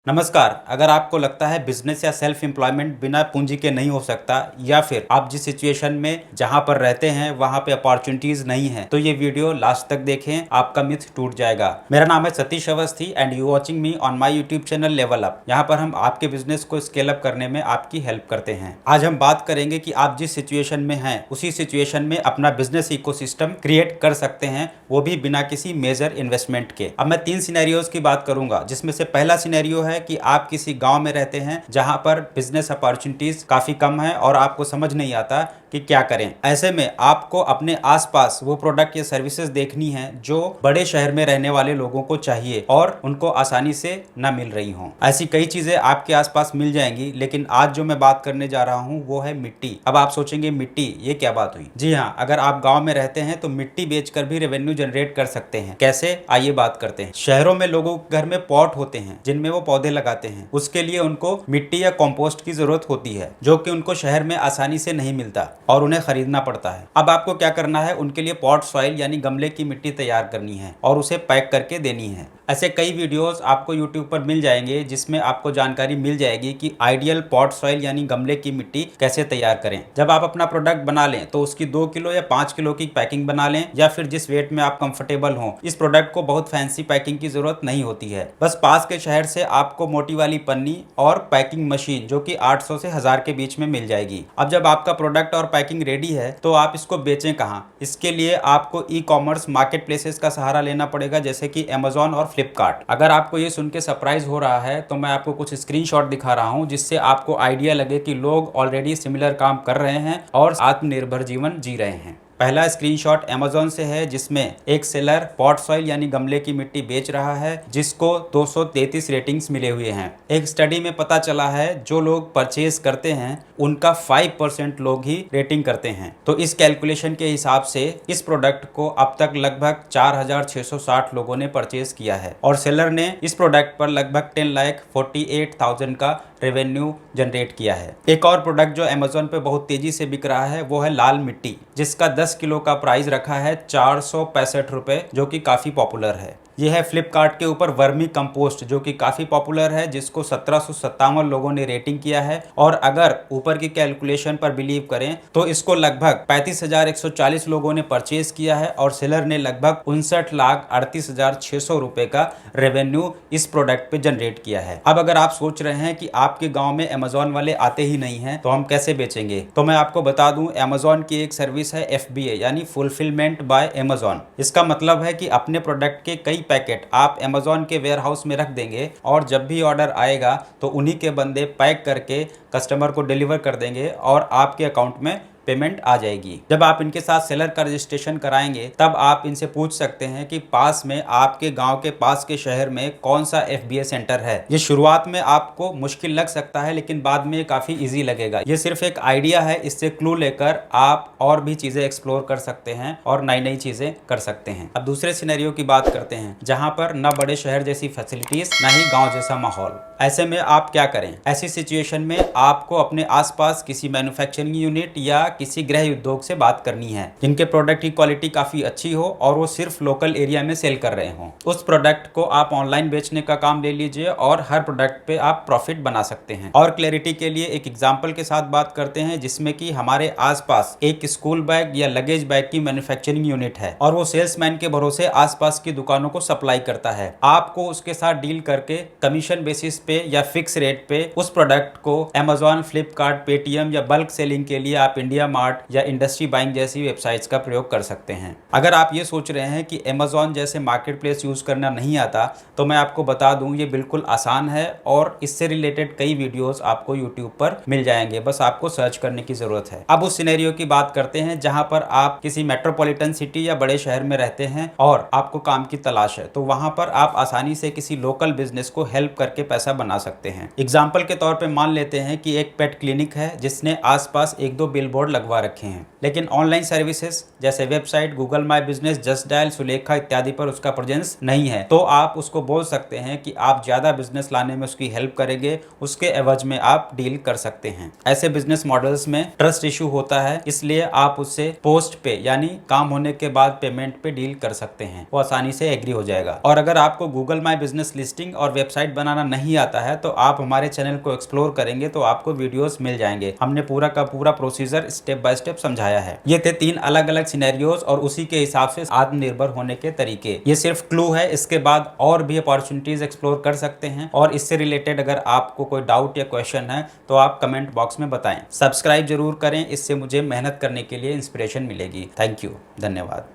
नमस्कार। अगर आपको लगता है बिजनेस या सेल्फ एम्प्लॉयमेंट बिना पूंजी के नहीं हो सकता या फिर आप जिस सिचुएशन में जहां पर रहते हैं वहां पे अपॉर्चुनिटीज नहीं है तो ये वीडियो लास्ट तक देखें, आपका मिथ टूट जाएगा। मेरा नाम है Satish Awasthi and you watching me on my YouTube channel level up. यहाँ पर हम आपके बिजनेस को स्केल अप करने में आपकी हेल्प करते हैं। आज हम बात करेंगे कि आप जिस सिचुएशन में हैं उसी सिचुएशन में अपना बिजनेस इकोसिस्टम क्रिएट कर सकते हैं, वो भी बिना किसी मेजर इन्वेस्टमेंट के। अब मैं 3 सिनेरियोज की बात करूंगा, जिसमें से पहला सिनेरियो है कि आप किसी गांव में रहते हैं जहां पर बिजनेस अपॉर्चुनिटीज काफी कम है और आपको समझ नहीं आता कि क्या करें। ऐसे में आपको अपने आसपास वो प्रोडक्ट या सर्विसेज देखनी है जो बड़े शहर में रहने वाले लोगों को चाहिए और उनको आसानी से न मिल रही हों। ऐसी कई चीजें आपके आसपास मिल जाएंगी, लेकिन आज जो मैं बात करने जा रहा हूँ वो है मिट्टी। अब आप सोचेंगे मिट्टी, ये क्या बात हुई? जी हाँ, अगर आप गाँव में रहते हैं तो मिट्टी बेचकर भी रेवेन्यू जनरेट कर सकते हैं। कैसे, आइए बात करते हैं। शहरों में लोगों के घर में पॉट होते हैं जिनमें वो पौधे लगाते हैं। उसके लिए उनको मिट्टी या कंपोस्ट की जरूरत होती है जो कि उनको शहर में आसानी से नहीं मिलता और उन्हें खरीदना पड़ता है। अब आपको क्या करना है, उनके लिए पॉट सॉइल यानी गमले की मिट्टी तैयार करनी है और उसे पैक करके देनी है। ऐसे कई वीडियोस आपको यूट्यूब पर मिल जाएंगे जिसमें आपको जानकारी मिल जाएगी कि आइडियल पॉट सॉइल यानी गमले की मिट्टी कैसे तैयार करें। जब आप अपना प्रोडक्ट बना लें तो उसकी 2 किलो या 5 किलो की पैकिंग बना लें, या फिर जिस वेट में आप कंफर्टेबल हों। इस प्रोडक्ट को बहुत फैंसी पैकिंग की जरूरत नहीं होती है, बस पास के शहर से आपको मोटी वाली पन्नी और पैकिंग मशीन जो कि 800 से 1000 के बीच में मिल जाएगी। अब जब आपका प्रोडक्ट और पैकिंग रेडी है तो आप इसको बेचें कहाँ? इसके लिए आपको ई कॉमर्स मार्केट प्लेसेस का सहारा लेना पड़ेगा, जैसे कि अमेजॉन और फ्लिपकार्ट। अगर आपको ये सुन के सरप्राइज हो रहा है तो मैं आपको कुछ स्क्रीनशॉट दिखा रहा हूँ जिससे आपको आइडिया लगे कि लोग ऑलरेडी सिमिलर काम कर रहे हैं और आत्मनिर्भर जीवन जी रहे हैं। पहला स्क्रीनशॉट अमेजॉन से है जिसमें एक सेलर पॉट सॉइल यानी गमले की मिट्टी बेच रहा है जिसको 233 रेटिंग्स मिले हुए हैं। एक स्टडी में पता चला है जो लोग परचेज करते हैं उनका 5% लोग ही रेटिंग करते हैं। तो इस कैलकुलेशन के हिसाब से इस प्रोडक्ट को अब तक लगभग 4660 लोगों ने परचेज किया है और सेलर ने इस प्रोडक्ट पर लगभग 10,48,000 का रेवेन्यू जनरेट किया है। एक और प्रोडक्ट जो अमेजॉन पे बहुत तेजी से बिक रहा है वो है लाल मिट्टी, जिसका 10 किलो का प्राइस रखा है 465 रुपए, जो कि काफ़ी पॉपुलर है। यह है फ्लिपकार्ट के ऊपर वर्मी कंपोस्ट, जो कि काफ़ी पॉपुलर है, जिसको 1757 लोगों ने रेटिंग किया है। और अगर ऊपर की कैलकुलेशन पर बिलीव करें तो इसको लगभग 35,140 लोगों ने परचेज किया है और सेलर ने लगभग 59,38,600 रुपए का रेवेन्यू इस प्रोडक्ट पे जनरेट किया है। अब अगर आप सोच रहे हैं कि आपके गांव में अमेजॉन वाले आते ही नहीं हैं तो हम कैसे बेचेंगे, तो मैं आपको बता दूं, अमेजॉन की एक सर्विस है FBA यानी फुलफिलमेंट बाय अमेजॉन। इसका मतलब है कि अपने प्रोडक्ट के कई पैकेट आप अमेजॉन के वेयर हाउस में रख देंगे और जब भी ऑर्डर आएगा तो उन्हीं के बंदे पैक करके कस्टमर को डिलीवर कर देंगे और आपके अकाउंट में पेमेंट आ जाएगी। जब आप इनके साथ सेलर का रजिस्ट्रेशन कराएंगे तब आप इनसे पूछ सकते हैं कि पास में आपके गांव के पास के शहर में कौन सा FBA सेंटर है। ये शुरुआत में आपको मुश्किल लग सकता है लेकिन बाद में काफी इजी लगेगा। ये सिर्फ एक आइडिया है, इससे क्लू लेकर आप और भी चीजें एक्सप्लोर कर सकते हैं और नई नई चीजें कर सकते हैं। अब दूसरे सिनेरियो की बात करते हैं जहां पर न बड़े शहर जैसी फैसिलिटीज न ही गाँव जैसा माहौल। ऐसे में आप क्या करें? ऐसी सिचुएशन में आपको अपने आसपास किसी मैन्युफैक्चरिंग यूनिट या किसी गृह उद्योग से बात करनी है जिनके प्रोडक्ट की क्वालिटी काफी अच्छी हो और वो सिर्फ लोकल एरिया में सेल कर रहे हो। उस प्रोडक्ट को आप ऑनलाइन बेचने का काम ले लीजिए और हर प्रोडक्ट पे आप प्रॉफिट बना सकते हैं। और क्लैरिटी के लिए एक एग्जांपल के साथ बात करते हैं जिसमें कि हमारे आसपास एक स्कूल बैग या लगेज बैग की मैन्युफैक्चरिंग यूनिट है और वो सेल्समैन के भरोसे आसपास की दुकानों को सप्लाई करता है। आपको उसके साथ डील करके कमीशन बेसिस पे या फिक्स रेट पे उस प्रोडक्ट को अमेजॉन, फ्लिपकार्ट, पेटीएम या बल्क सेलिंग के लिए आप इंडिया मार्ट या इंडस्ट्री बाइंग जैसी वेबसाइट्स का प्रयोग कर सकते हैं। अगर आप ये सोच रहे हैं कि अमेजॉन जैसे मार्केट प्लेस यूज करना नहीं आता तो मैं आपको बता दूं ये बिल्कुल आसान है और इससे रिलेटेड कई वीडियोस आपको यूट्यूब पर मिल जाएंगे, बस आपको सर्च करने की जरूरत है। अब उस सिनेरियो की बात करते हैं जहां पर आप किसी मेट्रोपॉलिटन सिटी या बड़े शहर में रहते हैं और आपको काम की तलाश है, तो वहां पर आप आसानी से किसी लोकल बिजनेस को हेल्प करके पैसा बना सकते हैं। एग्जाम्पल के तौर पर मान लेते हैं कि एक पेट क्लिनिक है जिसने आसपास 1-2 बिलबोर्ड लगवा रखे हैं, लेकिन ऑनलाइन सर्विसेज जैसे website, Google my business, just dial, Sulekha इत्यादि पर उसका प्रेजेंस नहीं है। तो आप उसको बोल सकते हैं कि आप ज्यादा बिजनेस लाने में उसकी हेल्प करेंगे, उसके एवज में आप डील कर सकते हैं। ऐसे बिजनेस मॉडल्स में ट्रस्ट इशू होता है, इसलिए आप उससे पोस्ट पे यानी काम होने के बाद पेमेंट पे डील कर सकते हैं, वो आसानी से एग्री हो जाएगा। और अगर आपको गूगल माई बिजनेस लिस्टिंग और वेबसाइट बनाना नहीं आता जाता है तो आप हमारे चैनल को एक्सप्लोर करेंगे तो आपको वीडियोस मिल जाएंगे। हमने पूरा का पूरा प्रोसीजर स्टेप बाय स्टेप समझाया है। ये थे 3 अलग अलग सिनेरियोज और उसी के हिसाब से आत्मनिर्भर होने के तरीके। ये सिर्फ क्लू है, इसके बाद और भी अपॉर्चुनिटीज एक्सप्लोर कर सकते हैं। और इससे रिलेटेड अगर आपको कोई डाउट या क्वेश्चन है तो आप कमेंट बॉक्स में बताएं। सब्सक्राइब जरूर करें, इससे मुझे मेहनत करने के लिए इंस्पिरेशन मिलेगी। थैंक यू, धन्यवाद।